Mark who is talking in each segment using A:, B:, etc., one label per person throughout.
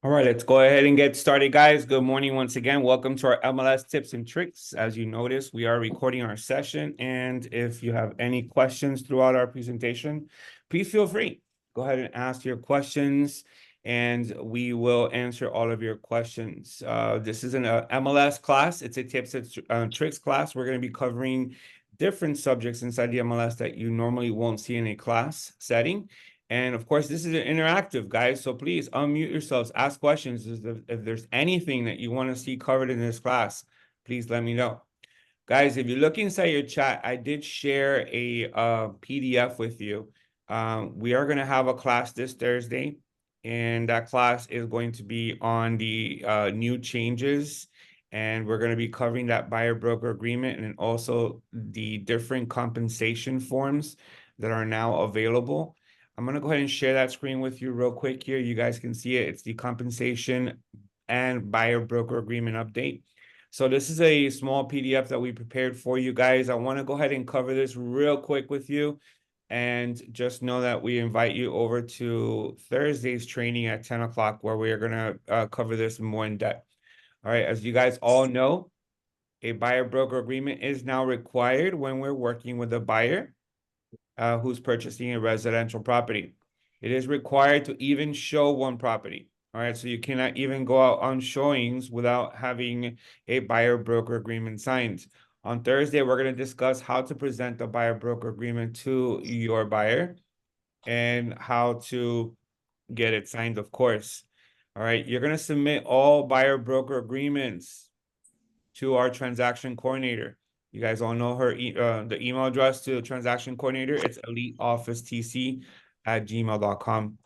A: All right, let's go ahead and get started, guys. Good morning once again. Welcome to our MLS tips and tricks. As you notice, we are recording our session. And if you have any questions throughout our presentation, please feel free. Go ahead and ask your questions and we will answer all of your questions. This is an MLS class. It's a tips and tricks class. We're going to be covering different subjects inside the MLS that you normally won't see in a class setting. And of course, this is an interactive, guys. So please unmute yourselves, ask questions. If there's anything that you want to see covered in this class, please let me know. Guys, if you look inside your chat, I did share a PDF with you. We are going to have a class this Thursday, and that class is going to be on the new changes. And we're going to be covering that buyer broker agreement and also the different compensation forms that are now available. I'm going to go ahead and share that screen with you real quick here. You guys can see it. It's the compensation and buyer broker agreement update. So this is a small PDF that we prepared for you guys. I want to go ahead and cover this real quick with you. And just know that we invite you over to Thursday's training at 10 o'clock where we are going to cover this more in depth. All right, as you guys all know, a buyer broker agreement is now required when we're working with a buyer who's purchasing a residential property. It is required to even show one property. All right, so you cannot even go out on showings without having a buyer broker agreement signed. On Thursday, we're going to discuss how to present the buyer broker agreement to your buyer and how to get it signed, of course. All right, you're going to submit all buyer broker agreements to our transaction coordinator. You guys all know her the email address to the transaction coordinator. It's eliteofficetc@gmail.com.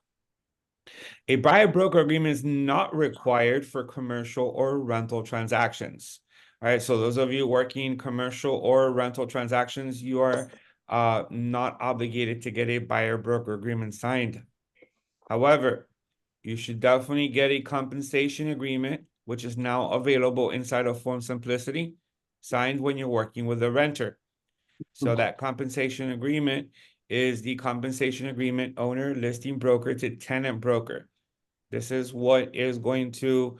A: A buyer broker agreement is not required for commercial or rental transactions. All right, so those of you working commercial or rental transactions, you are not obligated to get a buyer broker agreement signed. However, you should definitely get a compensation agreement, which is now available inside of Form Simplicity, signed when you're working with a renter. So that compensation agreement is the compensation agreement owner, listing broker to tenant broker. This is what is going to,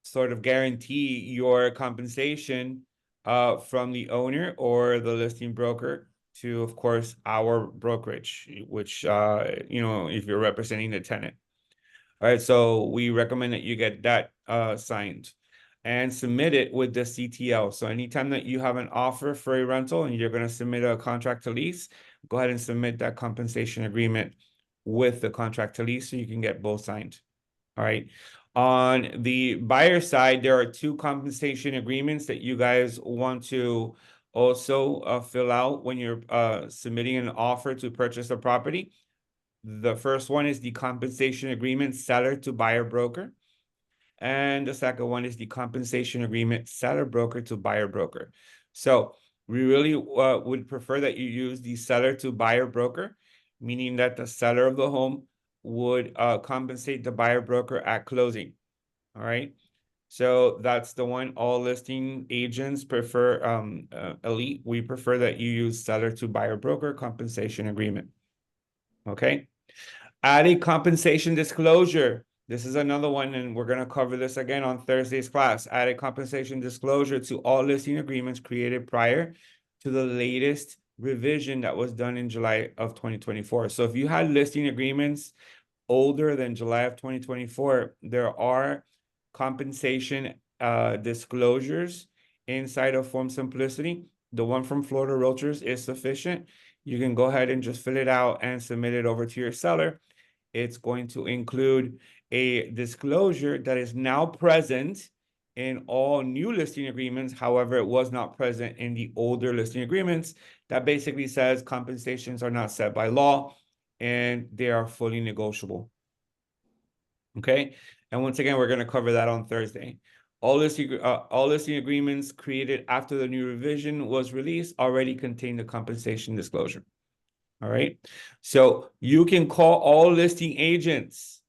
A: sort of guarantee your compensation from the owner or the listing broker to, of course, our brokerage, which, if you're representing the tenant. All right, so we recommend that you get that signed and submit it with the CTL. So anytime that you have an offer for a rental and you're going to submit a contract to lease, go ahead and submit that compensation agreement with the contract to lease so you can get both signed. All right. On the buyer side, there are two compensation agreements that you guys want to also fill out when you're submitting an offer to purchase a property. The first one is the compensation agreement seller to buyer broker. And the second one is the compensation agreement seller broker to buyer broker. So we really would prefer that you use the seller to buyer broker, meaning that the seller of the home would compensate the buyer broker at closing. All right. So that's the one all listing agents prefer. Elite, we prefer that you use seller to buyer broker compensation agreement. Okay. Add a compensation disclosure. This is another one, and we're going to cover this again on Thursday's class. Add a compensation disclosure to all listing agreements created prior to the latest revision that was done in July of 2024. So if you had listing agreements older than July of 2024, there are compensation disclosures inside of Form Simplicity. The one from Florida Realtors is sufficient. You can go ahead and just fill it out and submit it over to your seller. It's going to include a disclosure that is now present in all new listing agreements. However, it was not present in the older listing agreements. That basically says compensations are not set by law and they are fully negotiable. Okay. And once again, we're going to cover that on Thursday. All listing agreements created after the new revision was released already contain the compensation disclosure. All right. So you can call all listing agents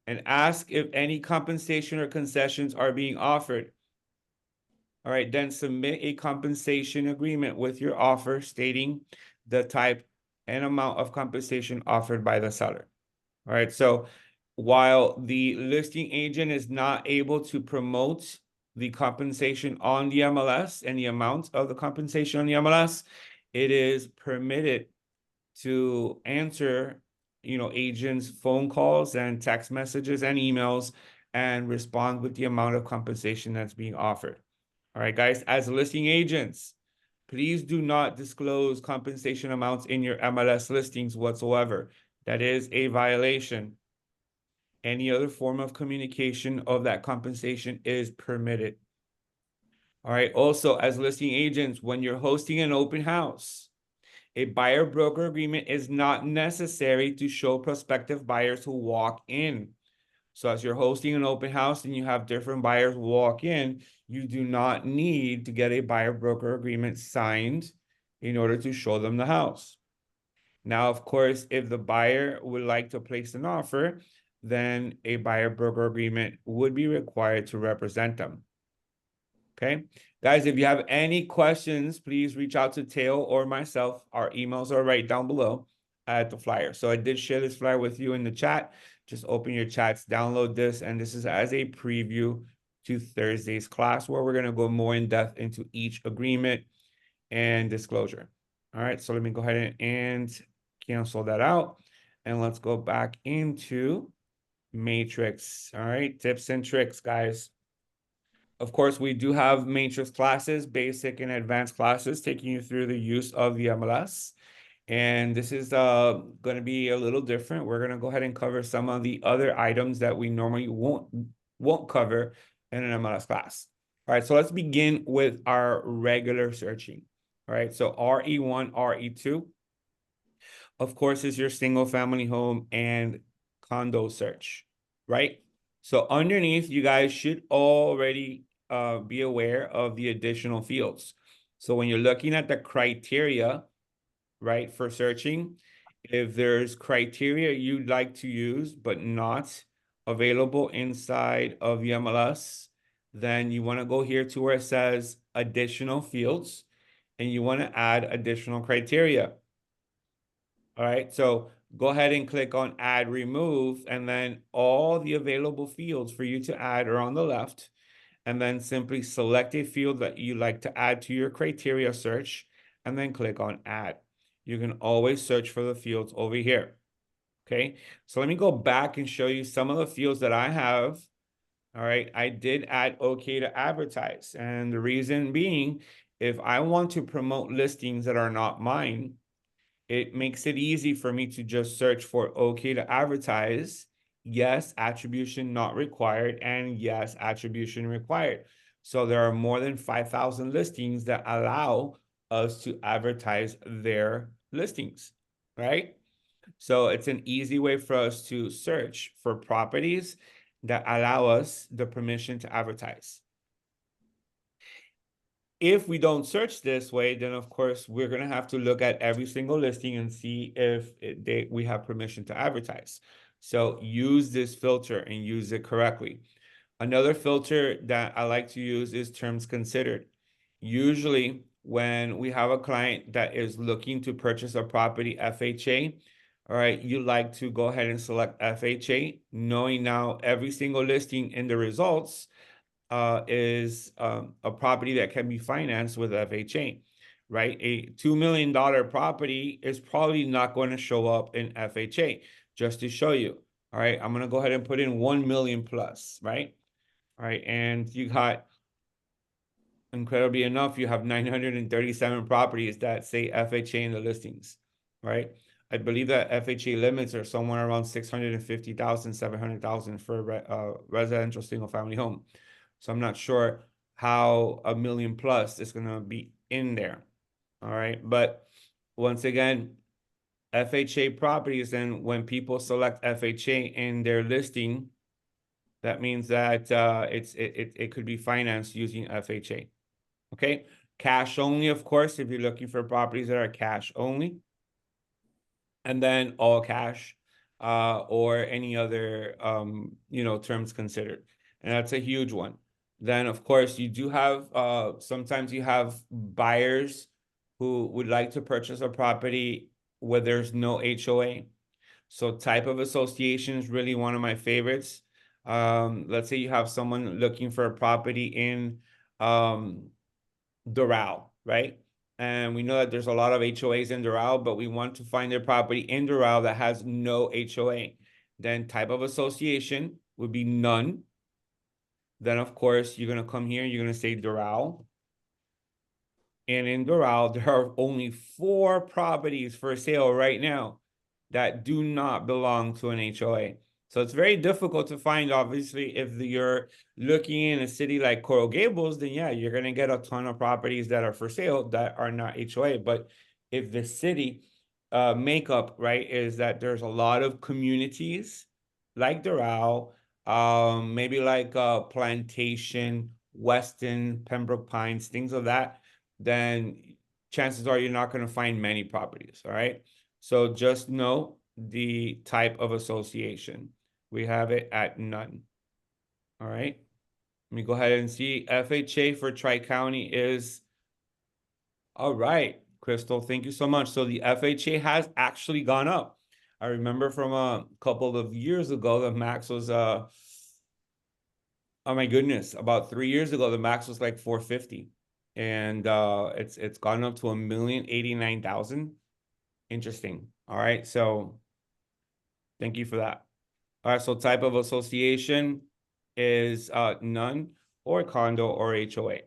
A: and ask if any compensation or concessions are being offered. All right. Then submit a compensation agreement with your offer stating the type and amount of compensation offered by the seller. All right. So while the listing agent is not able to promote the compensation on the MLS and the amount of the compensation on the MLS, it is permitted to answer, agents' phone calls and text messages and emails and respond with the amount of compensation that's being offered. All right, guys, as listing agents, please do not disclose compensation amounts in your MLS listings whatsoever. That is a violation. Any other form of communication of that compensation is permitted. All right. Also, as listing agents, when you're hosting an open house, a buyer broker agreement is not necessary to show prospective buyers who walk in. So as you're hosting an open house and you have different buyers walk in, you do not need to get a buyer broker agreement signed in order to show them the house. Now, of course, if the buyer would like to place an offer, then a buyer broker agreement would be required to represent them. Okay. Guys, if you have any questions, please reach out to Teo or myself. Our emails are right down below at the flyer. So I did share this flyer with you in the chat. Just open your chats, download this, and this is as a preview to Thursday's class where we're going to go more in depth into each agreement and disclosure. All right, so let me go ahead and cancel that out. And let's go back into Matrix. All right, tips and tricks, guys. Of course, we do have matrix classes, basic and advanced classes, taking you through the use of the MLS. And this is going to be a little different. We're going to go ahead and cover some of the other items that we normally won't cover in an MLS class. All right, so let's begin with our regular searching. All right, so RE1, RE2, of course, is your single family home and condo search, right? So underneath, you guys should already be aware of the additional fields. So when you're looking at the criteria, right, for searching, if there's criteria you'd like to use but not available inside of the MLS, then you want to go here to where it says additional fields and you want to add additional criteria. All right, so go ahead and click on add remove, and then all the available fields for you to add are on the left. And then simply select a field that you like to add to your criteria search, and then click on add. You can always search for the fields over here. Okay, so let me go back and show you some of the fields that I have. All right, I did add okay to advertise. And the reason being, if I want to promote listings that are not mine, it makes it easy for me to just search for okay to advertise. Yes, attribution not required, and yes, attribution required. So there are more than 5,000 listings that allow us to advertise their listings, right? So it's an easy way for us to search for properties that allow us the permission to advertise. If we don't search this way, then of course we're going to have to look at every single listing and see if we have permission to advertise. So use this filter and use it correctly. Another filter that I like to use is terms considered. Usually when we have a client that is looking to purchase a property FHA, all right, you like to go ahead and select FHA, knowing now every single listing in the results is a property that can be financed with FHA, right? A $2 million property is probably not going to show up in FHA. Just to show you, all right, I'm going to go ahead and put in 1 million plus, right? All right, and you got, incredibly enough, you have 937 properties that say FHA in the listings, right? I believe that FHA limits are somewhere around 650,000, 700,000 for a residential single family home. So I'm not sure how a million plus is going to be in there. All right. But once again, FHA properties, and when people select FHA in their listing, that means that it could be financed using FHA. Okay. Cash only, of course, if you're looking for properties that are cash only. And then all cash or any other terms considered. And that's a huge one. Then of course you do have sometimes you have buyers who would like to purchase a property where there's no HOA. So type of association is really one of my favorites. Let's say you have someone looking for a property in Doral, right? And we know that there's a lot of HOAs in Doral, but we want to find a property in Doral that has no HOA. Then type of association would be none. Then, of course, you're going to come here, you're going to say Doral. And in Doral, there are only 4 properties for sale right now that do not belong to an HOA. So it's very difficult to find, obviously, if you're looking in a city like Coral Gables, then yeah, you're going to get a ton of properties that are for sale that are not HOA. But if the city makeup, right, is that there's a lot of communities like Doral, maybe like Plantation, Weston, Pembroke Pines, things of that, then chances are you're not going to find many properties. All right. So just know the type of association. We have it at none. All right. Let me go ahead and see. FHA for Tri-County is all right. Crystal, thank you so much. So the FHA has actually gone up. I remember from a couple of years ago, the max was oh my goodness, about 3 years ago, the max was like 450. And it's gone up to 1,089,000. Interesting. All right. So thank you for that. All right. So type of association is none or condo or HOA.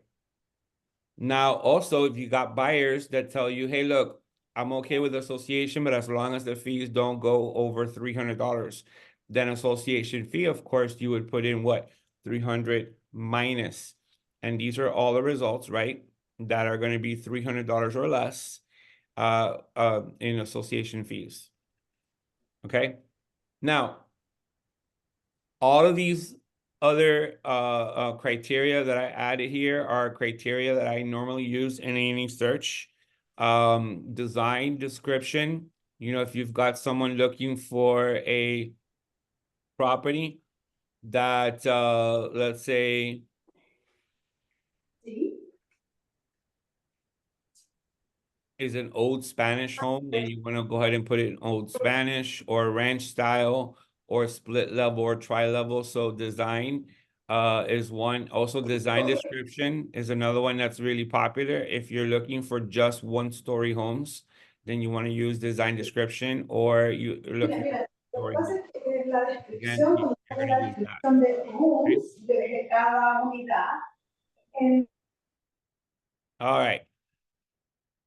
A: Now, also, if you got buyers that tell you, hey, look, I'm okay with association, but as long as the fees don't go over $300, then association fee, of course, you would put in what? 300 minus. And these are all the results, right? That are going to be $300 or less in association fees. Okay. Now, all of these other criteria that I added here are criteria that I normally use in any search. Design, description. You know, if you've got someone looking for a property that, let's say, is an old Spanish home, then you want to go ahead and put it in old Spanish or ranch style or split level or tri-level. So design is one. Also design description is another one that's really popular. If you're looking for just 1-story homes, then you want to use design description, or you're looking for story homes. Again, you're going to use that. Okay? All right.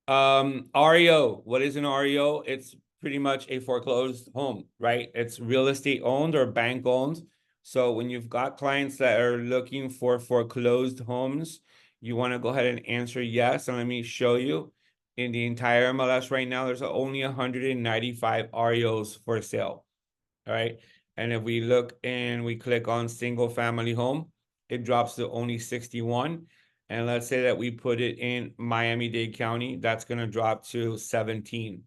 A: REO, what is an REO? It's pretty much a foreclosed home, right? It's real estate owned or bank owned. So when you've got clients that are looking for foreclosed homes, you want to go ahead and answer yes. And let me show you in the entire MLS right now, there's only 195 REOs for sale. All right. And if we look and we click on single family home, it drops to only 61. And let's say that we put it in Miami-Dade County, that's going to drop to 17.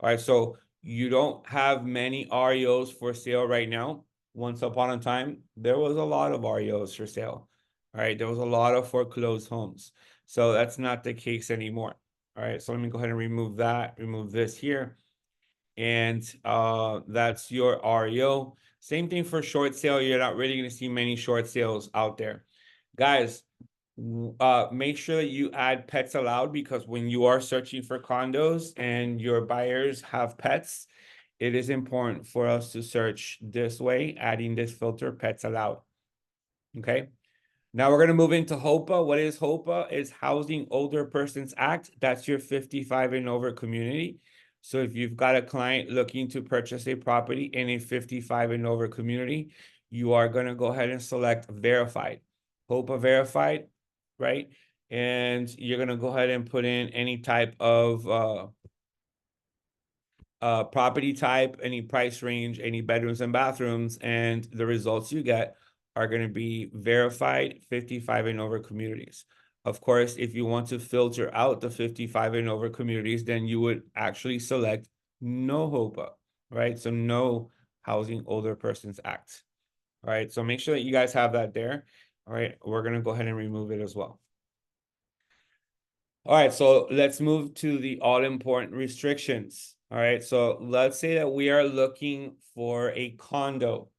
A: All right. So you don't have many REOs for sale right now. Once upon a time, there was a lot of REOs for sale. All right. There was a lot of foreclosed homes. So that's not the case anymore. All right. So let me go ahead and remove that, remove this here. And that's your REO. Same thing for short sale. You're not really going to see many short sales out there. Guys, make sure that you add pets allowed, because when you are searching for condos and your buyers have pets, it is important for us to search this way, adding this filter, pets allowed. Okay. Now we're going to move into HOPA. What is HOPA? It's Housing Older Persons Act. That's your 55 and over community. So if you've got a client looking to purchase a property in a 55 and over community, you are going to go ahead and select verified. HOPA verified, right? And you're going to go ahead and put in any type of property type, any price range, any bedrooms and bathrooms, and the results you get are going to be verified 55 and over communities. Of course, if you want to filter out the 55 and over communities, then you would actually select no HOPA, right? So no Housing Older Persons Act. All right, so make sure that you guys have that there. All right, we're going to go ahead and remove it as well. All right, so let's move to the all-important restrictions. All right, so let's say that we are looking for a condo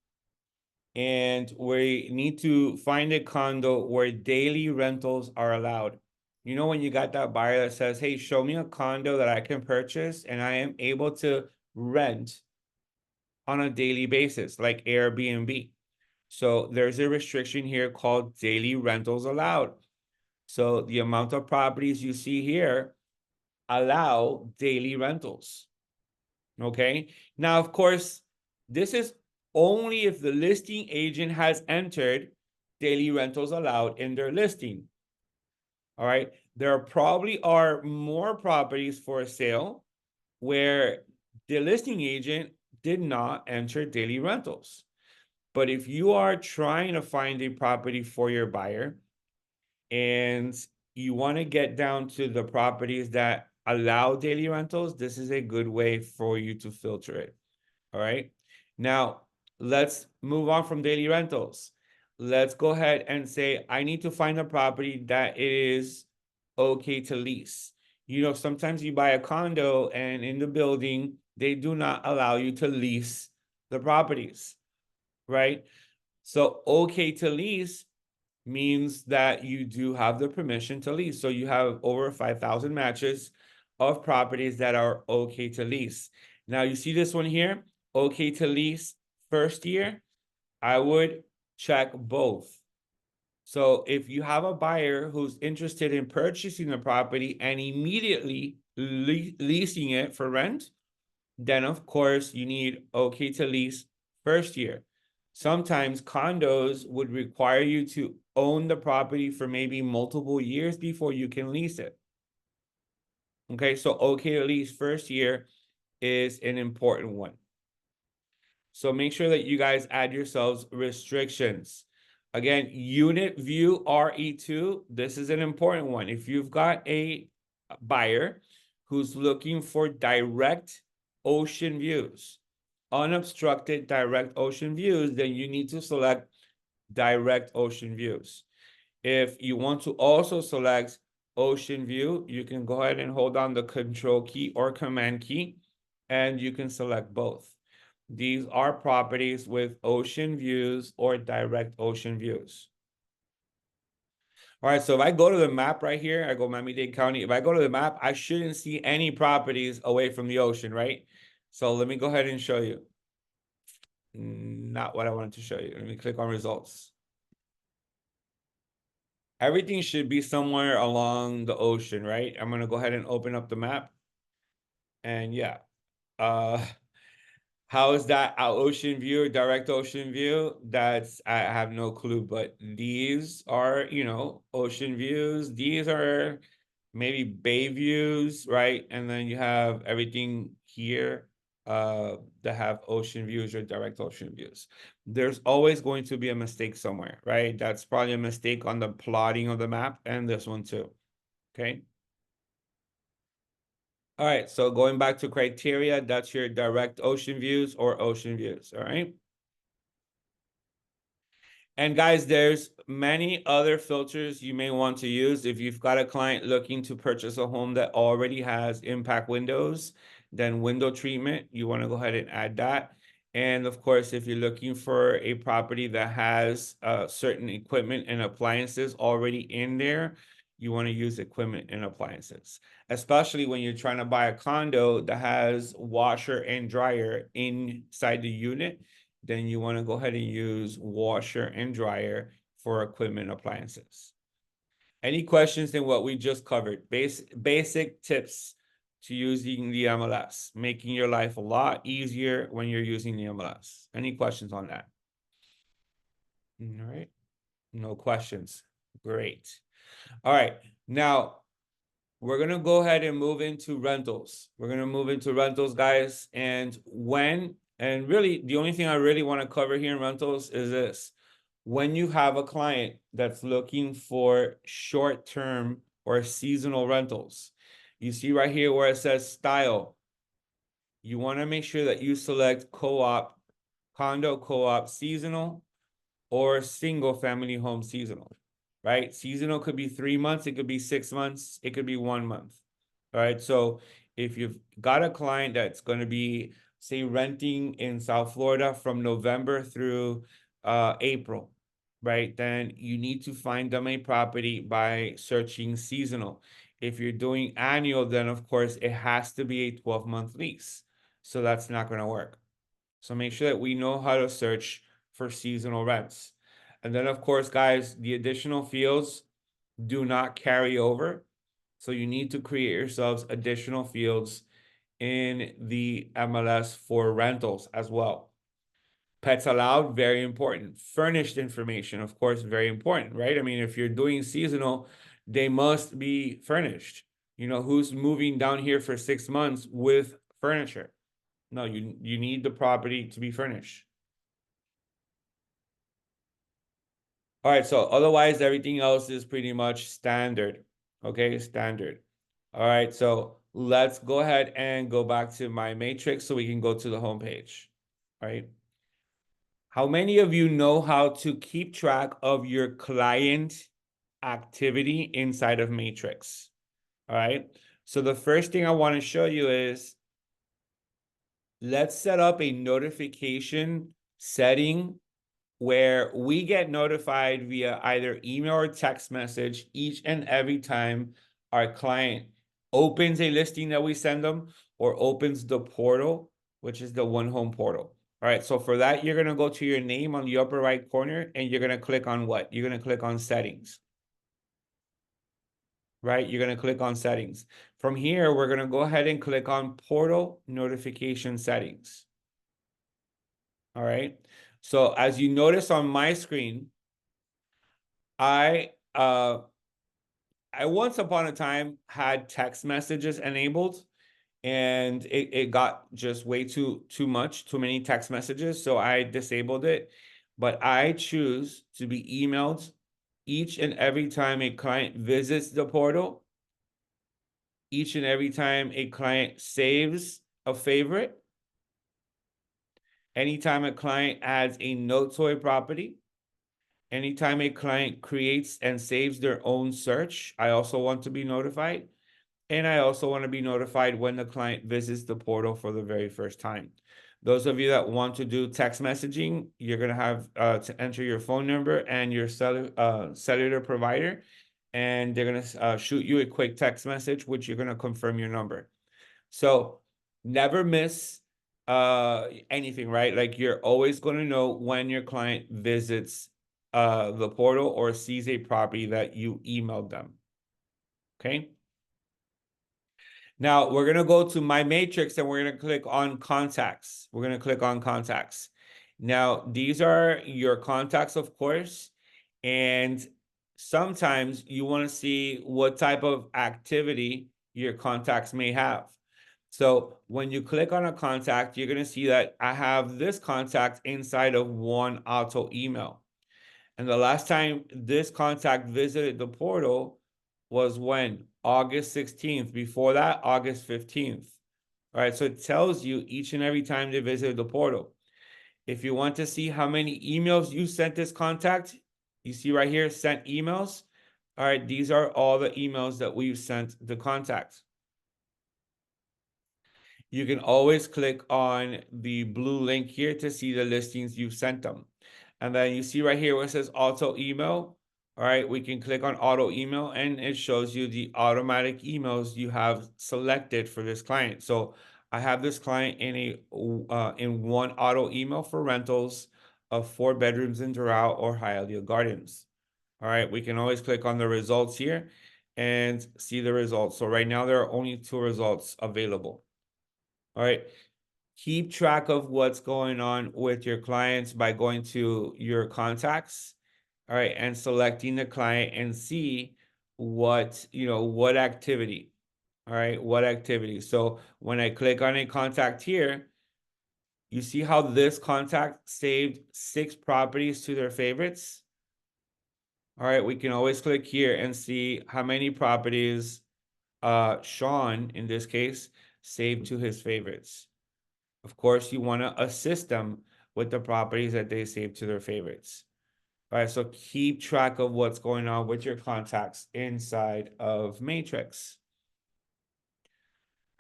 A: and we need to find a condo where daily rentals are allowed. You know, when you got that buyer that says, hey, show me a condo that I can purchase and I am able to rent on a daily basis, like Airbnb. So there's a restriction here called daily rentals allowed. So the amount of properties you see here allow daily rentals. Okay. Now, of course, this is only if the listing agent has entered daily rentals allowed in their listing. All right. There probably are more properties for sale where the listing agent did not enter daily rentals. But if you are trying to find a property for your buyer and you want to get down to the properties that allow daily rentals, this is a good way for you to filter it. All right. Now, let's move on from daily rentals. Let's go ahead and say, I need to find a property that is okay to lease. You know, sometimes you buy a condo and in the building, they do not allow you to lease the properties, right? So, okay to lease means that you do have the permission to lease. So you have over 5,000 matches of properties that are okay to lease. Now you see this one here, okay to lease first year. I would check both. So if you have a buyer who's interested in purchasing the property and immediately leasing it for rent, then of course you need okay to lease first year. Sometimes condos would require you to own the property for maybe multiple years before you can lease it. Okay, so okay to lease first year is an important one. So make sure that you guys add yourselves restrictions. Again, unit view RE2, this is an important one. If you've got a buyer who's looking for direct ocean views, unobstructed direct ocean views, then you need to select direct ocean views. If you want to also select ocean view, you can go ahead and hold down the control key or command key, and you can select both. These are properties with ocean views or direct ocean views. All right, so if I go to the map right here, I go Miami-Dade County. If I go to the map, I shouldn't see any properties away from the ocean, right? So let me go ahead and show you. Not what I wanted to show you. Let me click on results. Everything should be somewhere along the ocean, right? I'm gonna go ahead and open up the map. And yeah, uh, how is that ocean view or direct ocean view? I have no clue, but these are, you know, ocean views. These are maybe bay views, right? And then you have everything here that have ocean views or direct ocean views. There's always going to be a mistake somewhere, right? That's probably a mistake on the plotting of the map and this one too, okay? All right, so going back to criteria, that's your direct ocean views or ocean views, all right? And guys, there's many other filters you may want to use. If you've got a client looking to purchase a home that already has impact windows, then window treatment, you want to go ahead and add that. And of course, if you're looking for a property that has certain equipment and appliances already in there, you want to use equipment and appliances, especially when you're trying to buy a condo that has washer and dryer inside the unit, then you want to go ahead and use washer and dryer for equipment appliances. Any questions in what we just covered? Basic tips to using the MLS, making your life a lot easier when you're using the MLS. Any questions on that? All right. No questions. Great. All right. Now, we're going to go ahead and move into rentals. We're going to move into rentals, guys. And really, the only thing I really want to cover here in rentals is this. When you have a client that's looking for short-term or seasonal rentals, you see right here where it says style, you want to make sure that you select co-op, condo co-op seasonal, or single family home seasonal, right? Seasonal could be 3 months, it could be 6 months, it could be 1 month. All right. So If you've got a client that's going to be, say, renting in South Florida from November through April, right? Then you need to find them a property by searching seasonal. If you're doing annual, then of course it has to be a 12-month lease. So that's not going to work. So make sure that we know how to search for seasonal rents. And then, of course, guys, the additional fields do not carry over. So you need to create yourselves additional fields in the MLS for rentals as well. Pets allowed, very important. Furnished information, of course, very important, right? I mean, if you're doing seasonal, they must be furnished. You know, who's moving down here for 6 months with furniture? No, you need the property to be furnished. All right, so otherwise everything else is pretty much standard. Okay, standard. All right, so let's go ahead and go back to my matrix so we can go to the home page. All right. How many of you know how to keep track of your client activity inside of Matrix? All right. So the first thing I want to show you is let's set up a notification setting where we get notified via either email or text message each and every time our client opens a listing that we send them or opens the portal, which is the One Home portal. All right, so for that, you're gonna go to your name on the upper right corner and you're gonna click on what? You're gonna click on settings, right? You're gonna click on settings. From here, we're gonna go ahead and click on portal notification settings. All right, so as you notice on my screen, I I once upon a time had text messages enabled and it got just way too much, too many text messages. So I disabled it. But I choose to be emailed each and every time a client visits the portal, each and every time a client saves a favorite, anytime a client adds a note to a property, anytime a client creates and saves their own search, I also want to be notified. And I also want to be notified when the client visits the portal for the very first time. Those of you that want to do text messaging, you're going to have to enter your phone number and your cellular provider, and they're going to shoot you a quick text message, which you're going to confirm your number. So never miss anything, right? Like you're always going to know when your client visits the portal or sees a property that you emailed them. Okay. Now we're going to go to my matrix and we're going to click on contacts. We're going to click on contacts. Now, these are your contacts, of course, and sometimes you want to see what type of activity your contacts may have. So when you click on a contact, you're going to see that I have this contact inside of one auto email. And the last time this contact visited the portal was when? August 16th. Before that, August 15th. All right, so it tells you each and every time they visited the portal. If you want to see how many emails you sent this contact, you see right here, sent emails. All right, these are all the emails that we've sent the contact. You can always click on the blue link here to see the listings you've sent them. And then you see right here where it says auto email. All right, we can click on auto email and it shows you the automatic emails you have selected for this client. So I have this client in one auto email for rentals of 4 bedrooms in Doral or Hialeah Gardens. All right, we can always click on the results here and see the results. So right now there are only 2 results available. All right. Keep track of what's going on with your clients by going to your contacts. All right. And selecting the client and see what activity. All right. What activity. So when I click on a contact here, you see how this contact saved 6 properties to their favorites. All right. We can always click here and see how many properties Sean, in this case, saved to his favorites. Of course, you want to assist them with the properties that they save to their favorites. All right, so keep track of what's going on with your contacts inside of Matrix.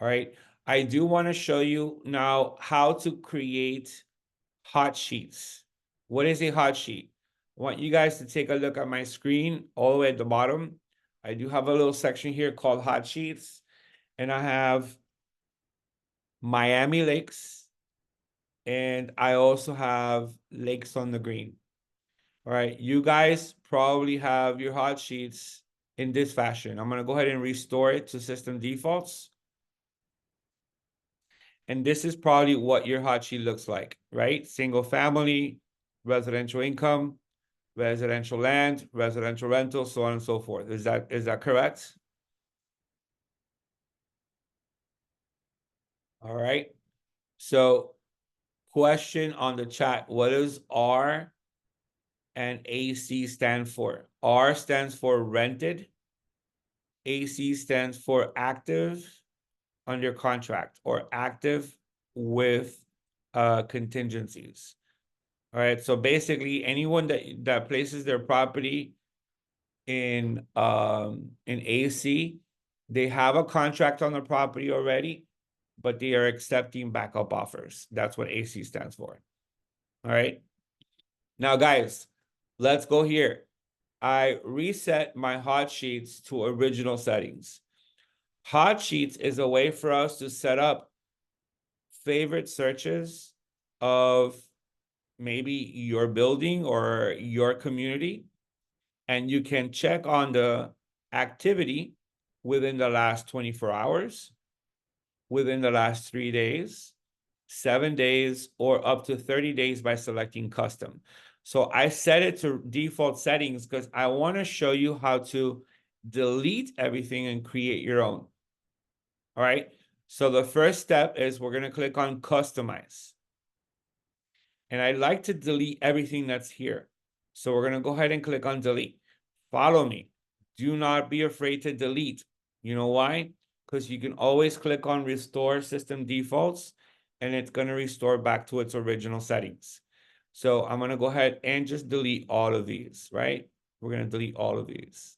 A: All right. I do want to show you now how to create hot sheets. What is a hot sheet? I want you guys to take a look at my screen all the way at the bottom. I do have a little section here called hot sheets, and I have Miami lakes, and I also have lakes on the green. All right, you guys probably have your hot sheets in this fashion. I'm gonna go ahead and restore it to system defaults. And this is probably what your hot sheet looks like, right? Single family, residential income, residential land, residential rental, so on and so forth. Is that correct? All right. So question on the chat, what does R and AC stand for? R stands for rented. AC stands for active under contract or active with contingencies. All right. So basically anyone that places their property in AC, they have a contract on the property already, but they are accepting backup offers. That's what AC stands for. All right. Now, guys, let's go here. I reset my hot sheets to original settings. Hot sheets is a way for us to set up favorite searches of maybe your building or your community, and you can check on the activity within the last 24 hours, within the last 3 days, 7 days, or up to 30 days by selecting custom. So I set it to default settings because I want to show you how to delete everything and create your own. All right. So the first step is we're going to click on customize. And I like to delete everything that's here. So we're going to go ahead and click on delete. Follow me. Do not be afraid to delete. You know why? Because you can always click on restore system defaults and it's going to restore back to its original settings. So I'm going to go ahead and just delete all of these, right? We're going to delete all of these.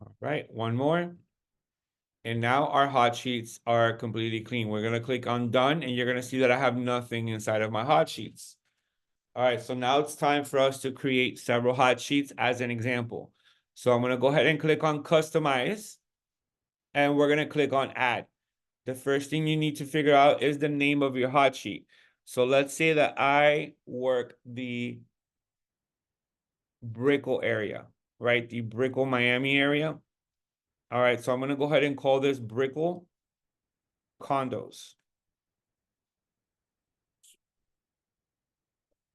A: All right, one more. And now our hot sheets are completely clean. We're going to click on done and you're going to see that I have nothing inside of my hot sheets. All right, so now it's time for us to create several hot sheets as an example. So I'm going to go ahead and click on customize and we're going to click on add. The first thing you need to figure out is the name of your hot sheet. So let's say that I work the Brickell area, right? The Brickell, Miami area. All right, so I'm going to go ahead and call this Brickell condos.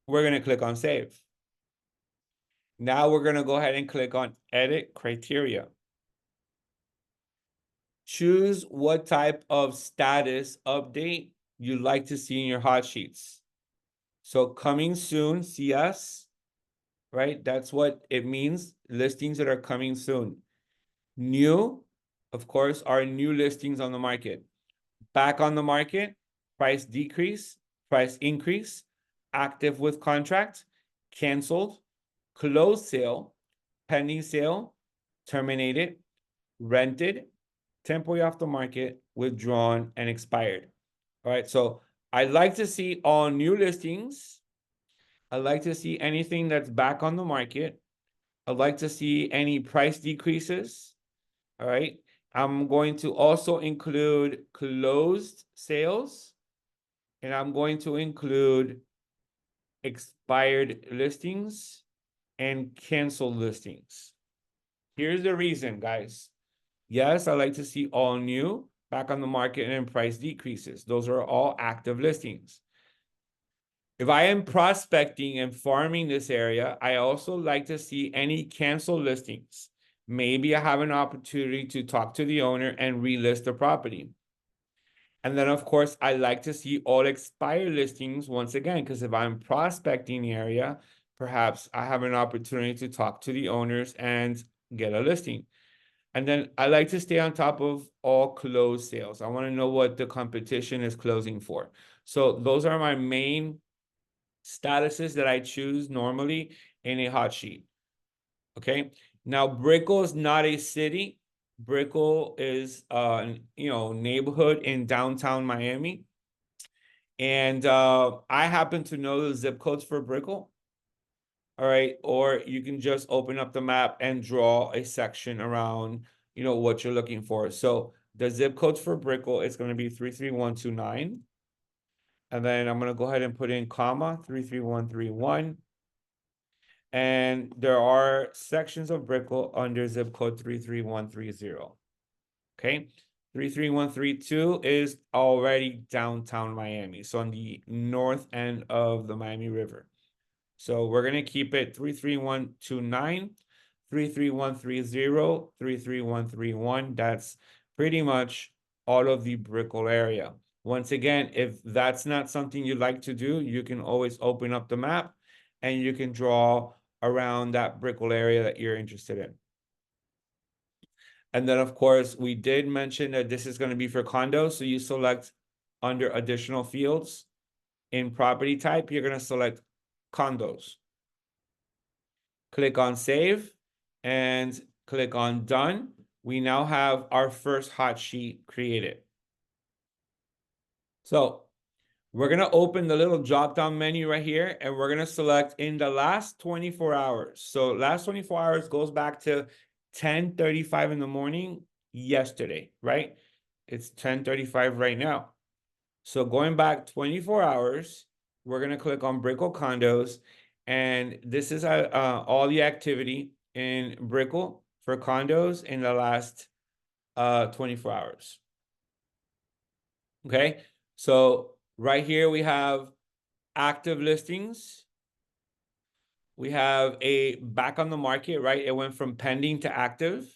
A: We're going to click on save. Now we're going to go ahead and click on edit criteria. Choose what type of status update you'd like to see in your hot sheets. So coming soon, CS, right? That's what it means. Listings that are coming soon. New, of course, are new listings on the market. Back on the market, price decrease, price increase, active with contract, canceled, closed sale, pending sale, terminated, rented, temporary off the market, withdrawn, and expired. All right, so I'd like to see all new listings. I'd like to see anything that's back on the market. I'd like to see any price decreases. All right, I'm going to also include closed sales, and I'm going to include expired listings and canceled listings. Here's the reason, guys. Yes, I like to see all new, back on the market, and price decreases. Those are all active listings. If I am prospecting and farming this area, I also like to see any canceled listings. Maybe I have an opportunity to talk to the owner and relist the property. And then, of course, I like to see all expired listings once again, because if I'm prospecting the area, perhaps I have an opportunity to talk to the owners and get a listing. And then I like to stay on top of all closed sales. I want to know what the competition is closing for. So those are my main statuses that I choose normally in a hot sheet. Okay. Now, Brickell is not a city. Brickell is neighborhood in downtown Miami. And I happen to know the zip codes for Brickell. All right. Or you can just open up the map and draw a section around, what you're looking for. So the zip codes for Brickell is going to be 33129. And then I'm going to go ahead and put in comma 33131. And there are sections of Brickell under zip code 33130. Okay. 33132 is already downtown Miami. So on the north end of the Miami River. So we're going to keep it 33129, 33130, 33131. That's pretty much all of the Brickell area. Once again, if that's not something you like to do, you can always open up the map and you can draw around that Brickell area that you're interested in. And then, of course, we did mention that this is going to be for condos. So you select under additional fields in property type, you're going to select condos. Click on save and click on done. We now have our first hot sheet created. So we're going to open the little drop down menu right here and we're going to select in the last 24 hours. So last 24 hours goes back to 10:35 in the morning yesterday, right? It's 10:35 right now. So going back 24 hours, we're going to click on Brickell Condos. And this is all the activity in Brickell for condos in the last 24 hours. Okay. So right here we have active listings. We have a back on the market, right? It went from pending to active.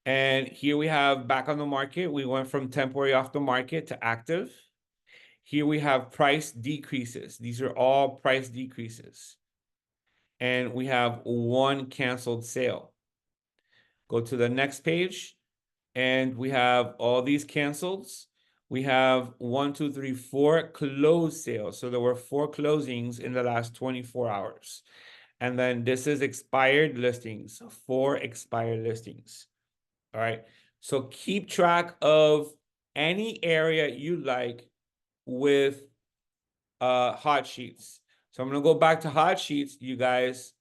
A: And here we have back on the market. We went from temporary off the market to active. Here we have price decreases. These are all price decreases. And we have one canceled sale. Go to the next page and we have all these cancels. We have 1, 2, 3, 4 closed sales. So there were 4 closings in the last 24 hours. And then this is expired listings, 4 expired listings. All right. So keep track of any area you like with hot sheets. So I'm going to go back to hot sheets, you guys.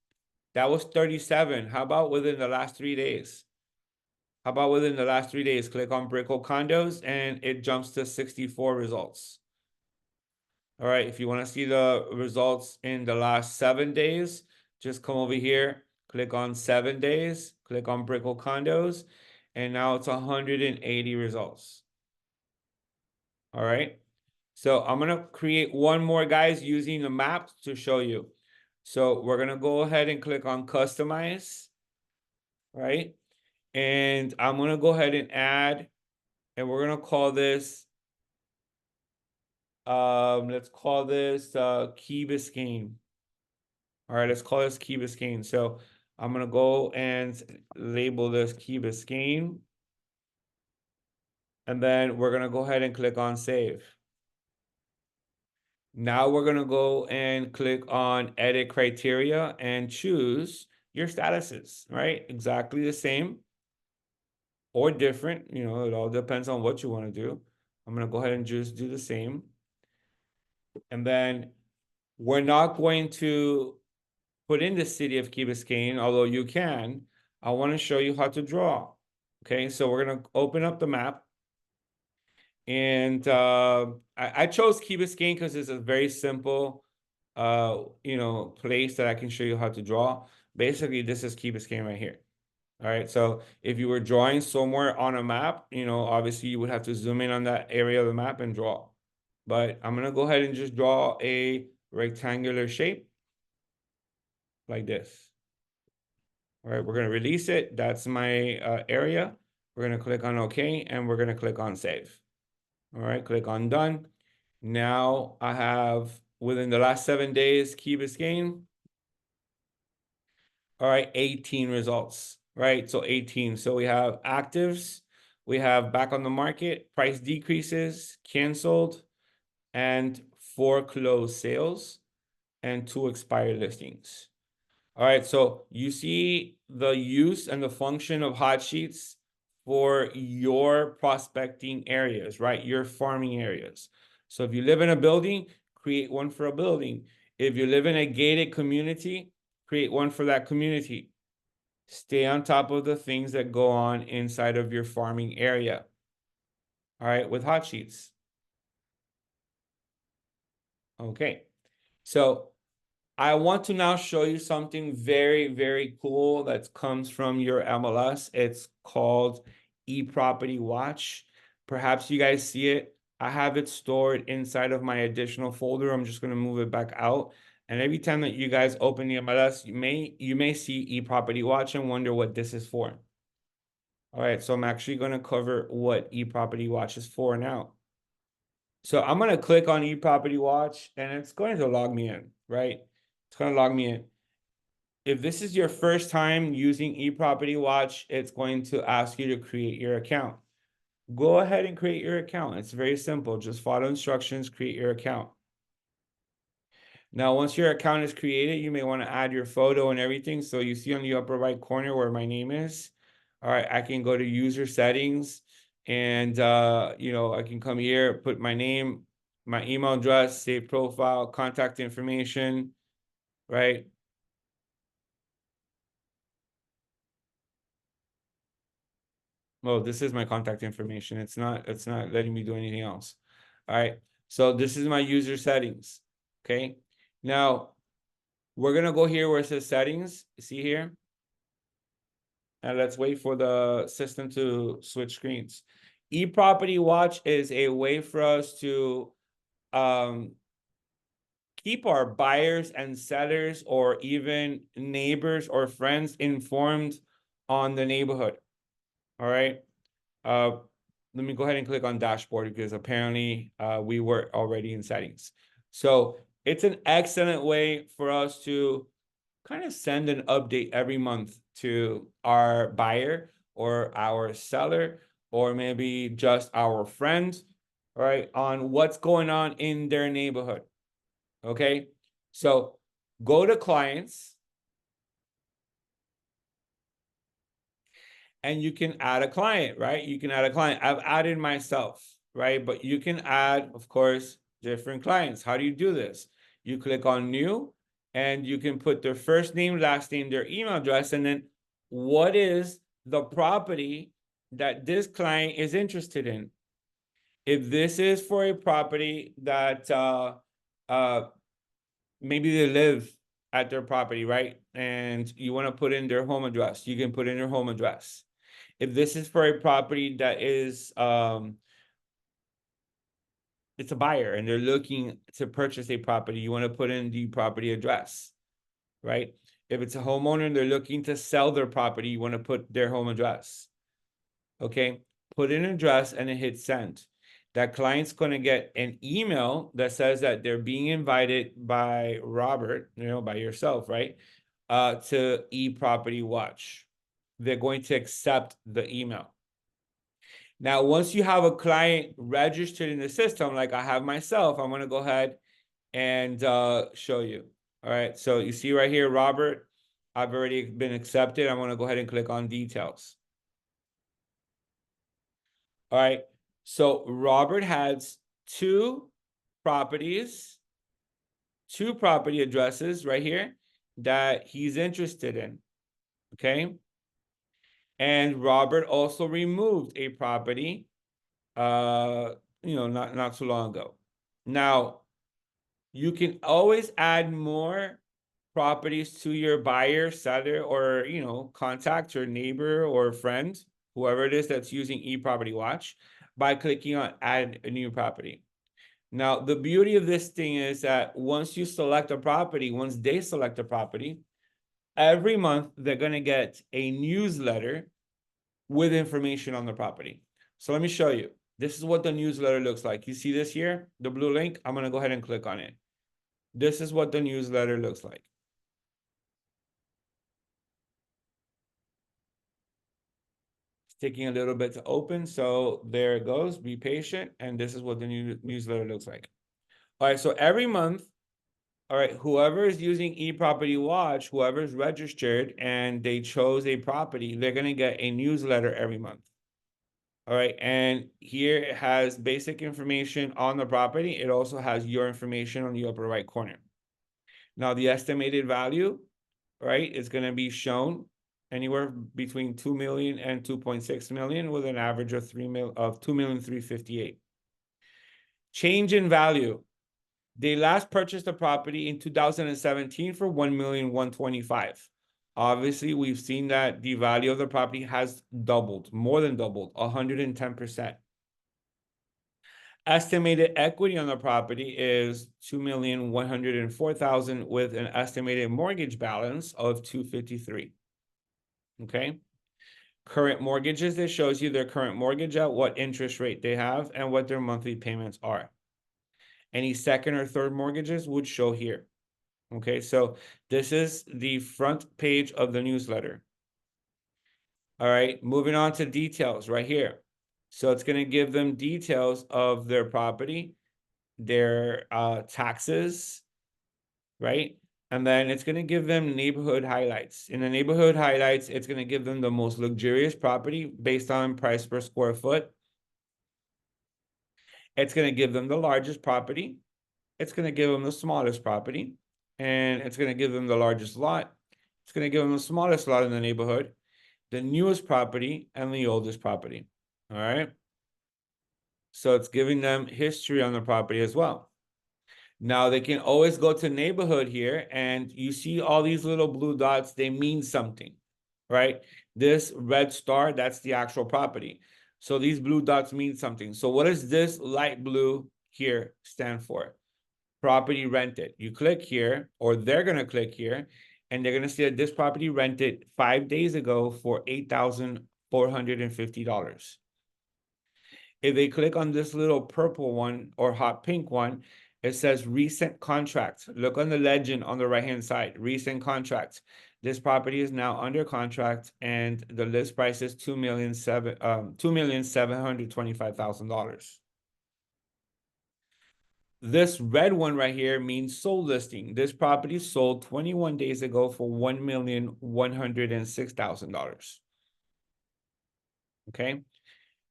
A: That was 37. How about within the last 3 days? How about within the last 3 days? Click on Brickell Condos and it jumps to 64 results. All right, if you want to see the results in the last 7 days, just come over here, click on 7 days, click on Brickell Condos, and now it's 180 results. All right. So I'm going to create one more, guys, using the map to show you. So we're going to go ahead and click on customize, right? And I'm going to go ahead and add, and we're going to call this, let's call this Key Biscayne. All right, let's call this Key Biscayne. So I'm going to go and label this Key Biscayne. And then we're going to go ahead and click on save. Now we're going to go and click on edit criteria and choose your statuses, right? Exactly the same or different. It all depends on what you want to do. I'm going to go ahead and just do the same. And then we're not going to put in the city of Key Biscayne, although you can. I want to show you how to draw. Okay, so we're going to open up the map. And I chose Key Biscayne because it's a very simple, place that I can show you how to draw. Basically, this is Key Biscayne right here. All right, so if you were drawing somewhere on a map, obviously you would have to zoom in on that area of the map and draw. But I'm going to go ahead and just draw a rectangular shape like this. All right, we're going to release it. That's my area. We're going to click on OK, and we're going to click on save. All right, click on done. Now I have within the last 7 days, Key Biscayne. All right, 18 results, right? So 18. So we have actives, we have back on the market, price decreases, canceled, and 4 closed sales, and 2 expired listings. All right, so you see the use and the function of hot sheets for your prospecting areas, right? Your farming areas. So if you live in a building, create one for a building. If you live in a gated community, create one for that community. Stay on top of the things that go on inside of your farming area. All right, with hot sheets. Okay, so I want to now show you something very, very cool that comes from your MLS. It's called eProperty Watch. Perhaps you guys see it. I have it stored inside of my additional folder. I'm just going to move it back out. And every time that you guys open the MLS, you may see eProperty Watch and wonder what this is for. All right, so I'm actually going to cover what eProperty Watch is for now. So I'm going to click on eProperty Watch and it's going to log me in, right? It's going to log me in. If this is your first time using eProperty Watch, it's going to ask you to create your account. Go ahead and create your account. It's very simple. Just follow instructions, create your account. Now, once your account is created, you may want to add your photo and everything. So you see on the upper right corner where my name is. All right, I can go to user settings and, I can come here, put my name, my email address, save profile, contact information, right? Well, this is my contact information. It's not letting me do anything else. All right. So this is my user settings. Okay. Now we're gonna go here where it says settings. See here? And let's wait for the system to switch screens. eProperty Watch is a way for us to um, keep our buyers and sellers or even neighbors or friends informed on the neighborhood. All right. Uh, Let me go ahead and click on dashboard because apparently we were already in settings. So it's an excellent way for us to kind of send an update every month to our buyer or our seller, or maybe just our friends, right, on what's going on in their neighborhood. Okay. So go to clients and you can add a client, right? You can add a client. I've added myself, right? But you can add, of course, different clients. How do you do this? You click on new and you can put their first name, last name, their email address, and then what is the property that this client is interested in. If this is for a property that uh, maybe they live at their property, right? And you want to put in their home address, you can put in their home address. If this is for a property that is it's a buyer and they're looking to purchase a property, you want to put in the property address, right? If it's a homeowner and they're looking to sell their property, you want to put their home address. Okay, put in an address and then hit send. That client's going to get an email that says that they're being invited by Robert, by yourself, right? To eProperty Watch. They're going to accept the email. Now, once you have a client registered in the system, like I have myself, I'm going to go ahead and show you. All right, so you see right here, Robert, I've already been accepted. I'm going to go ahead and click on details. All right, so Robert has two properties, two property addresses right here that he's interested in, okay? And Robert also removed a property, not too long ago. Now, you can always add more properties to your buyer, seller, or contact your neighbor or friend, whoever it is that's using eProperty Watch, by clicking on add a new property. Now, the beauty of this thing is that once you select a property, once they select a property, every month they're going to get a newsletter with information on the property. So let me show you. This is what the newsletter looks like. You see this here, the blue link? I'm going to go ahead and click on it. This is what the newsletter looks like. It's taking a little bit to open. So there it goes. Be patient. And this is what the new newsletter looks like. All right. So every month, All right, whoever is using eProperty Watch, whoever's registered and they chose a property, they're going to get a newsletter every month. All right, and here it has basic information on the property. It also has your information on the upper right corner. Now, the estimated value, right, is going to be shown anywhere between 2 million and 2.6 million with an average of 2,358,000. Change in value. They last purchased the property in 2017 for 1,125,000. Obviously, we've seen that the value of the property has doubled, more than doubled, 110%. Estimated equity on the property is 2,104,000 with an estimated mortgage balance of 253. Okay. Current mortgages, it shows you their current mortgage at what interest rate they have and what their monthly payments are. Any second or third mortgages would show here. Okay, so this is the front page of the newsletter. All right, moving on to details right here. So it's going to give them details of their property, their taxes, right? And then it's going to give them neighborhood highlights. In the neighborhood highlights, it's going to give them the most luxurious property based on price per square foot. It's going to give them the largest property. It's going to give them the smallest property. And it's going to give them the largest lot. It's going to give them the smallest lot in the neighborhood, the newest property, and the oldest property. All right. So it's giving them history on the property as well. Now they can always go to neighborhood here, and you see all these little blue dots, they mean something, right? This red star, that's the actual property. So these blue dots mean something. So what does this light blue here stand for? Property rented. You click here, or they're going to click here, and they're going to see that this property rented 5 days ago for $8,450. If they click on this little purple one or hot pink one, it says recent contracts. Look on the legend on the right-hand side, recent contracts. This property is now under contract and the list price is $2,725,000. This red one right here means sold listing. This property sold 21 days ago for $1,106,000. Okay.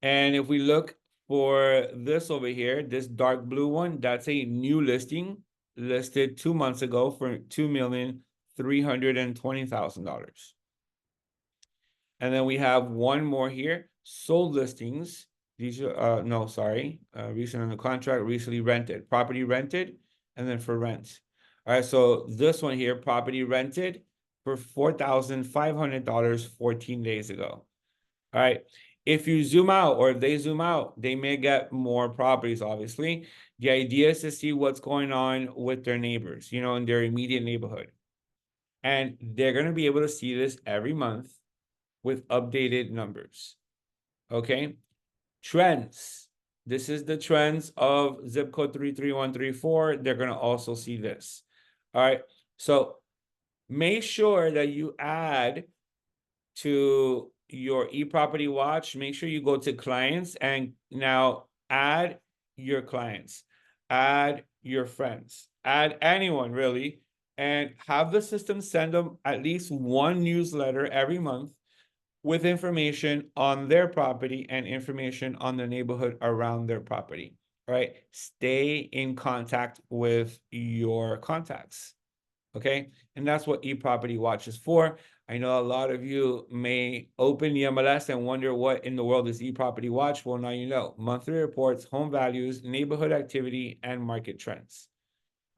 A: And if we look for this over here, this dark blue one, that's a new listing listed 2 months ago for $2,320,000. And then we have one more here, sold listings. These are, no, sorry, recent under contract, recently rented, property rented, and then for rent. All right, so this one here, property rented for $4,500 14 days ago. All right. If you zoom out or if they zoom out, they may get more properties, obviously. The idea is to see what's going on with their neighbors, you know, in their immediate neighborhood. And they're going to be able to see this every month with updated numbers. Okay. Trends. This is the trends of zip code 33134. They're going to also see this. All right. So make sure that you add to your eProperty Watch, make sure you go to clients and now add your clients, add your friends, add anyone really, and have the system send them at least one newsletter every month with information on their property and information on the neighborhood around their property. All right. Stay in contact with your contacts. Okay. And that's what eProperty Watch is for. I know a lot of you may open the MLS and wonder what in the world is eProperty Watch. Well, now you know. Monthly reports, home values, neighborhood activity, and market trends.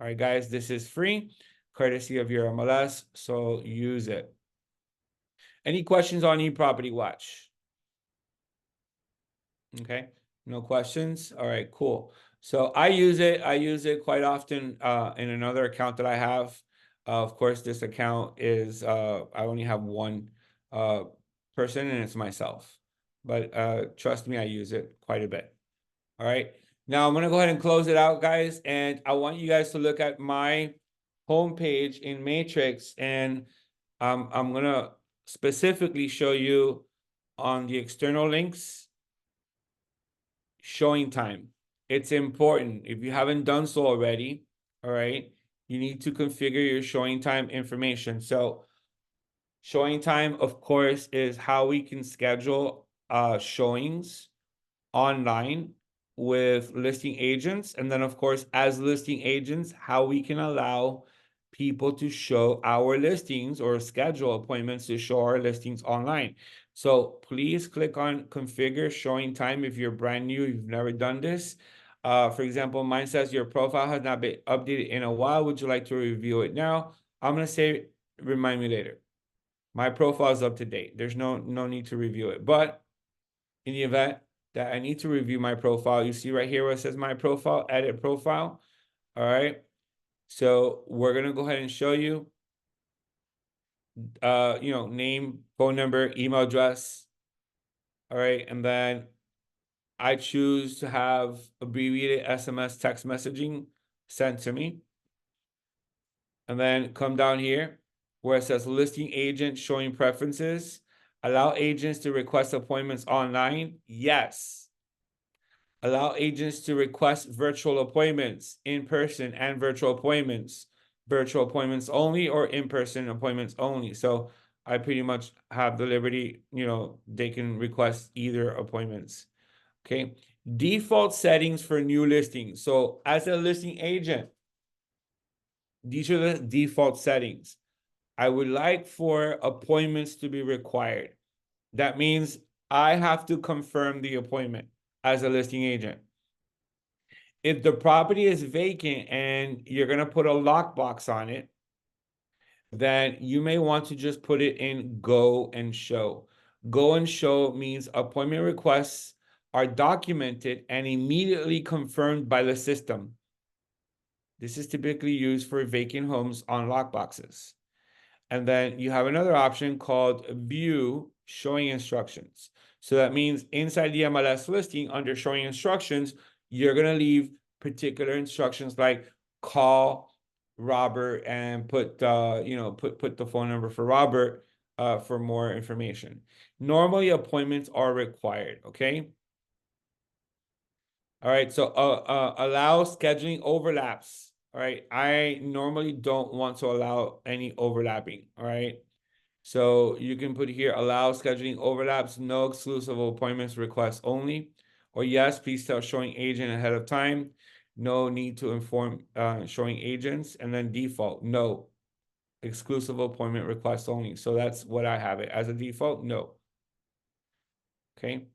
A: All right, guys, this is free, courtesy of your MLS, so use it. Any questions on eProperty Watch? Okay, no questions? All right, cool. So I use it quite often in another account that I have. Of course, this account is I only have one person and it's myself. But trust me, I use it quite a bit. All right. Now I'm gonna go ahead and close it out, guys. And I want you guys to look at my homepage in Matrix, and I'm gonna specifically show you on the external links showing time. It's important. If you haven't done so already, all right, you need to configure your showing time information. So showing time, of course, is how we can schedule showings online with listing agents. And then, of course, as listing agents, how we can allow people to show our listings or schedule appointments to show our listings online. So please click on configure showing time if you're brand new, you've never done this. For example, mine says your profile has not been updated in a while. Would you like to review it now? I'm going to say, remind me later. My profile is up to date. There's no need to review it. But in the event that I need to review my profile, you see right here where it says my profile, edit profile. All right. So we're gonna go ahead and show you, name, phone number, email address. All right, and then I choose to have abbreviated SMS text messaging sent to me, and then come down here where it says listing agent showing preferences. Allow agents to request appointments online. Yes. Allow agents to request virtual appointments, in-person and virtual appointments only or in-person appointments only. So I pretty much have the liberty, they can request either appointments. Okay. Default settings for new listings. So as a listing agent, these are the default settings. I would like for appointments to be required. That means I have to confirm the appointment as a listing agent. If the property is vacant and you're going to put a lockbox on it, then you may want to just put it in go and show. Go and show means appointment requests are documented and immediately confirmed by the system. This is typically used for vacant homes on lockboxes. And then you have another option called view showing instructions. So that means inside the MLS listing under showing instructions, you're going to leave particular instructions like call Robert and put the phone number for Robert for more information. Normally appointments are required, okay? All right, so allow scheduling overlaps. All right, I normally don't want to allow any overlapping. All right, so you can put here allow scheduling overlaps, no exclusive appointments requests only, or yes, please tell showing agent ahead of time. No need to inform showing agents, and then default no exclusive appointment requests only. So that's what I have it as a default. No. Okay.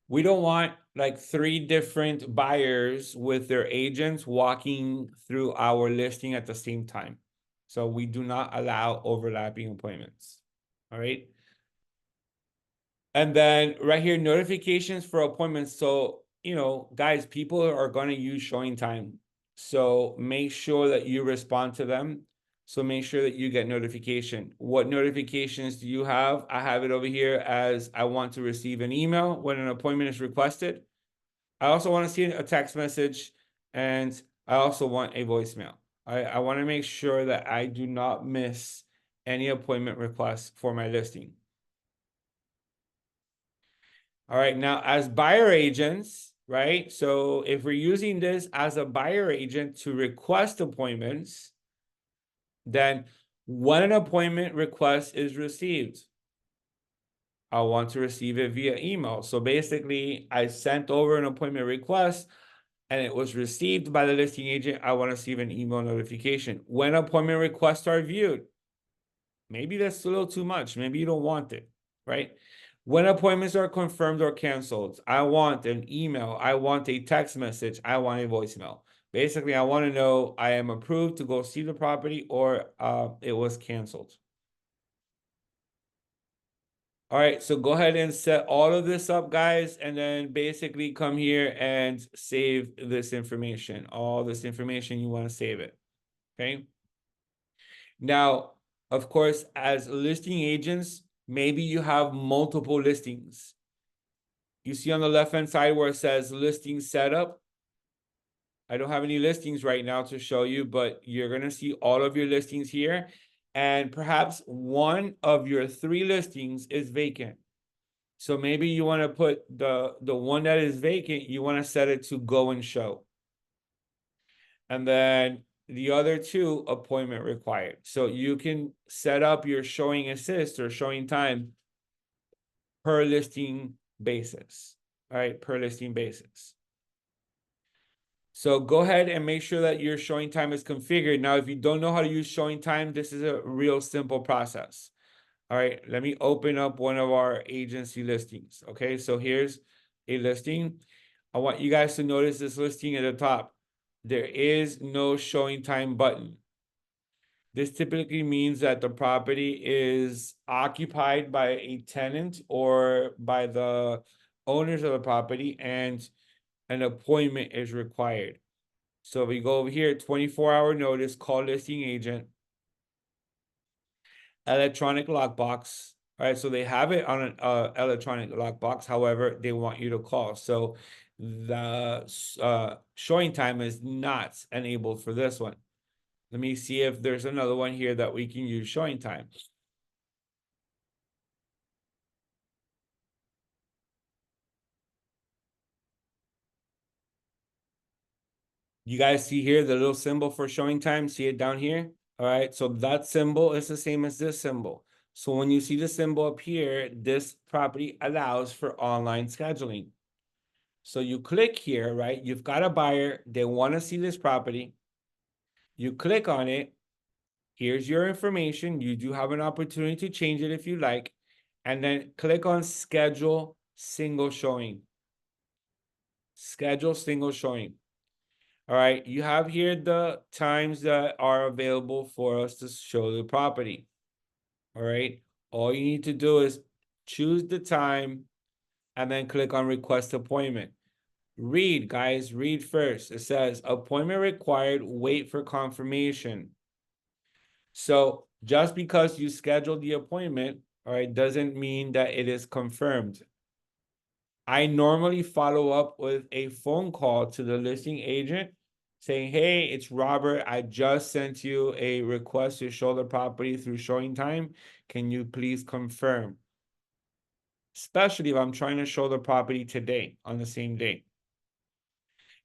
A: We don't want like 3 different buyers with their agents walking through our listing at the same time. So we do not allow overlapping appointments. All right. And then right here, notifications for appointments. So, guys, people are going to use showing time. So make sure that you respond to them. So make sure that you get notification. What notifications do you have? I have it over here as I want to receive an email when an appointment is requested. I also want to see a text message, and I also want a voicemail. I want to make sure that I do not miss any appointment requests for my listing. All right, now as buyer agents, right? So if we're using this as a buyer agent to request appointments, then when an appointment request is received, I want to receive it via email. So basically, I sent over an appointment request and it was received by the listing agent. I want to receive an email notification. When appointment requests are viewed, maybe that's a little too much. Maybe you don't want it, right? When appointments are confirmed or canceled, I want an email. I want a text message. I want a voicemail. Basically, I want to know I am approved to go see the property or it was canceled. All right, so go ahead and set all of this up, guys, and then basically come here and save this information. All this information, you want to save it, okay? Now, of course, as listing agents, maybe you have multiple listings. You see on the left-hand side where it says listing setup. I don't have any listings right now to show you, but you're going to see all of your listings here. And perhaps one of your 3 listings is vacant. So maybe you want to put the one that is vacant, you want to set it to go and show. And then the other two, appointment required. So you can set up your showing assist or showing time per listing basis. All right, per listing basis. So go ahead and make sure that your showing time is configured. Now, if you don't know how to use showing time, this is a real simple process. All right, let me open up one of our agency listings. Okay, so here's a listing. I want you guys to notice this listing at the top. There is no showing time button. This typically means that the property is occupied by a tenant or by the owners of the property, and an appointment is required. So if we go over here, 24-hour notice, call listing agent, electronic lockbox. All right, so they have it on an electronic lockbox. However, they want you to call. So the showing time is not enabled for this one. Let me see if there's another one here that we can use showing time. You guys see here the little symbol for showing time? See it down here? All right, so that symbol is the same as this symbol. So when you see the symbol up here, this property allows for online scheduling. So you click here, right? You've got a buyer, they want to see this property. You click on it. Here's your information. You do have an opportunity to change it if you like. And then click on schedule single showing. Schedule single showing. All right, you have here the times that are available for us to show the property. All right, all you need to do is choose the time and then click on request appointment. Read, guys, read first. It says appointment required, wait for confirmation. So just because you scheduled the appointment, all right, doesn't mean that it is confirmed. I normally follow up with a phone call to the listing agent saying, hey, it's Robert. I just sent you a request to show the property through showing time. Can you please confirm? Especially if I'm trying to show the property today on the same day.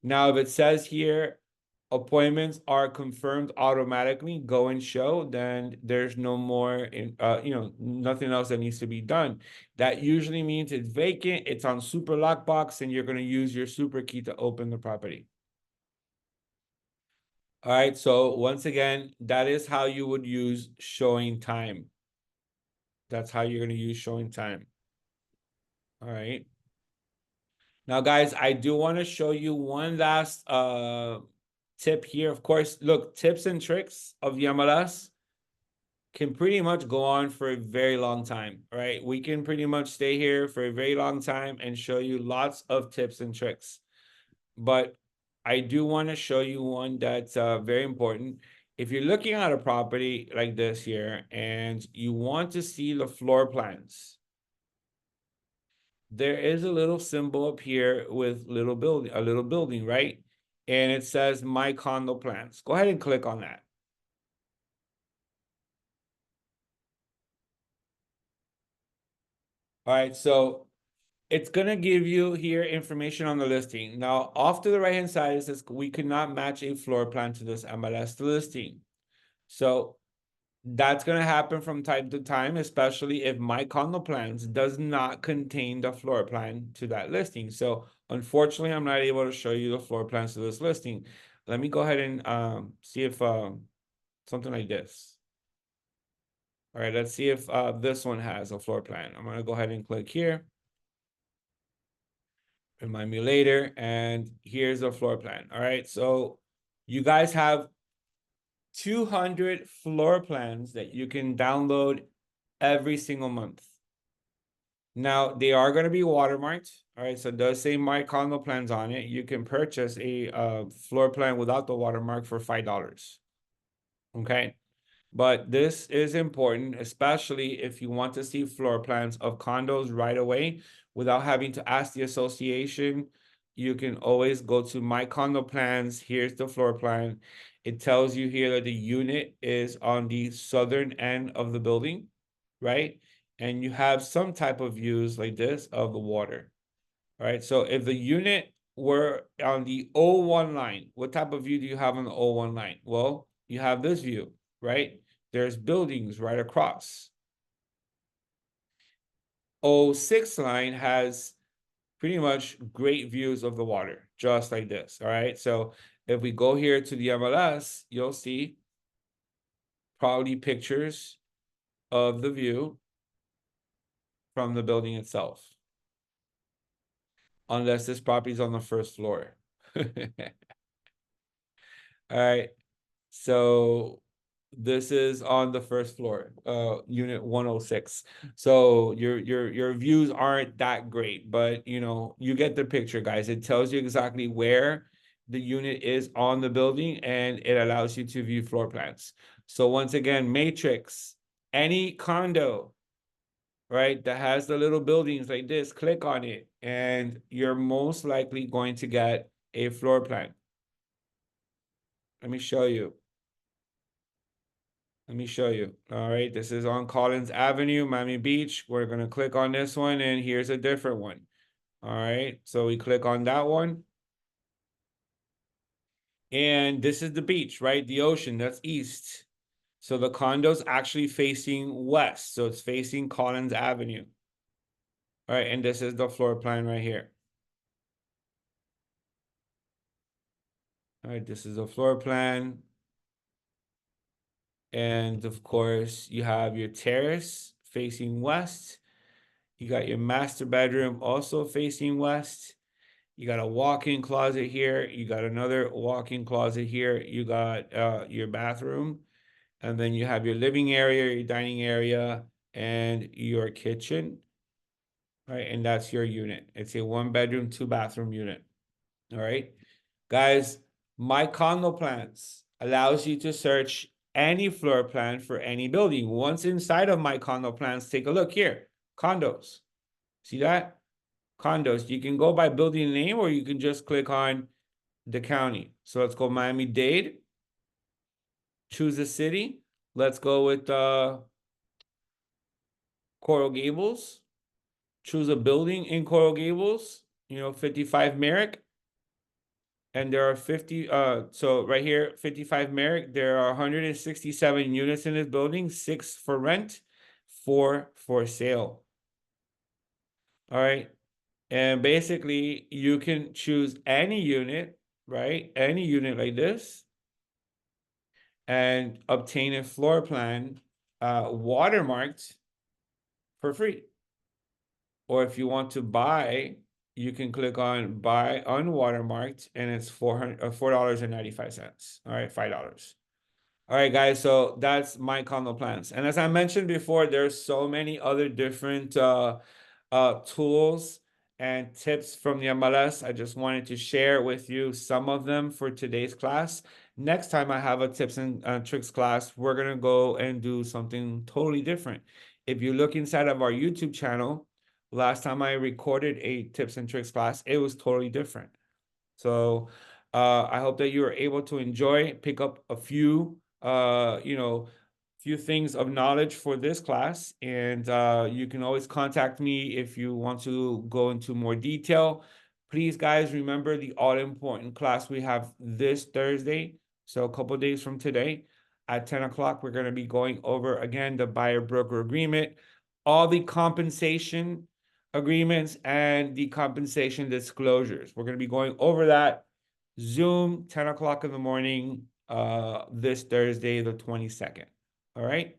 A: Now, if it says here, appointments are confirmed automatically, go and show, then there's no more, nothing else that needs to be done. That usually means it's vacant, it's on super lockbox, and you're going to use your super key to open the property. All right, so once again, that is how you would use showing time. That's how you're going to use showing time. All right. Now, guys, I do want to show you one last tip here. Of course, look, tips and tricks of the MLS can pretty much go on for a very long time, right? We can pretty much stay here for a very long time and show you lots of tips and tricks. But I do want to show you one that's very important. If you're looking at a property like this here and you want to see the floor plans, there is a little symbol up here with a little building, right? And it says my condo plans. Go ahead and click on that. All right, so it's gonna give you here information on the listing. Now, off to the right-hand side, it says we could not match a floor plan to this MLS listing. So that's gonna happen from time to time, especially if my condo plans does not contain the floor plan to that listing. So unfortunately, I'm not able to show you the floor plans to this listing. Let me go ahead and see if something like this. All right, let's see if this one has a floor plan. I'm gonna go ahead and click here. Remind me later. And here's the floor plan. All right, so you guys have 200 floor plans that you can download every single month. Now, they are going to be watermarked. All right, so it does say my condo plans on it. You can purchase a floor plan without the watermark for $5. Okay. But this is important, especially if you want to see floor plans of condos right away without having to ask the association. You can always go to my condo plans. Here's the floor plan. It tells you here that the unit is on the southern end of the building, right? And you have some type of views like this of the water. All right. So if the unit we're on the O1 line. What type of view do you have on the O1 line? Well, you have this view, right? There's buildings right across. O6 line has pretty much great views of the water, just like this, all right? So if we go here to the MLS, you'll see probably pictures of the view from the building itself, unless this property is on the first floor. All right, so this is on the first floor, unit 106. So your views aren't that great, but you know, you get the picture, guys. It tells you exactly where the unit is on the building, and it allows you to view floor plans. So once again, matrix, any condo, right, that has the little buildings like this, click on it, and you're most likely going to get a floor plan. Let me show you. Let me show you. All right, this is on Collins Avenue, Miami Beach. We're gonna click on this one, and here's a different one. All right, so we click on that one. And this is the beach, right? The ocean, that's east. So the condo's actually facing west. So it's facing Collins Avenue. All right, and this is the floor plan right here. All right, this is a floor plan. And of course, you have your terrace facing west. You got your master bedroom also facing west. You got a walk-in closet here. You got another walk-in closet here. You got your bathroom. And then you have your living area, your dining area, and your kitchen. All right, and that's your unit. It's a 1-bedroom, 2-bathroom unit. All right. Guys, My Condo Plans allows you to search any floor plan for any building. Once inside of My Condo Plans, take a look here. Condos. See that? Condos. You can go by building name, or you can just click on the county. So let's go Miami-Dade. Choose a city. Let's go with Coral Gables. Choose a building in Coral Gables, 55 Merrick. And there are 50, so right here, 55 Merrick, there are 167 units in this building, 6 for rent, 4 for sale. All right. And basically, you can choose any unit, right? Any unit like this, and obtain a floor plan watermarked for free. Or if you want to buy, you can click on buy unwatermarked, and it's $4.95. All right, $5. All right, guys, so that's My Condo Plans. And as I mentioned before, there's so many other different tools and tips from the MLS. I just wanted to share with you some of them for today's class. Next time I have a tips and tricks class, we're gonna go and do something totally different. If you look inside of our YouTube channel, last time I recorded a tips and tricks class, it was totally different. So I hope that you are able to enjoy, pick up a few, few things of knowledge for this class. And you can always contact me if you want to go into more detail. Please, guys, remember the all-important class we have this Thursday. So a couple days from today at 10 o'clock, we're going to be going over, again, the buyer-broker agreement, all the compensation agreements, and the compensation disclosures. We're going to be going over that. Zoom, 10 o'clock in the morning, this Thursday, the 22nd. All right.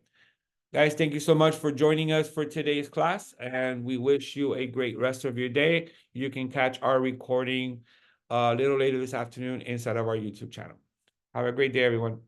A: Guys, thank you so much for joining us for today's class, and we wish you a great rest of your day. You can catch our recording a little later this afternoon inside of our YouTube channel. Have a great day, everyone.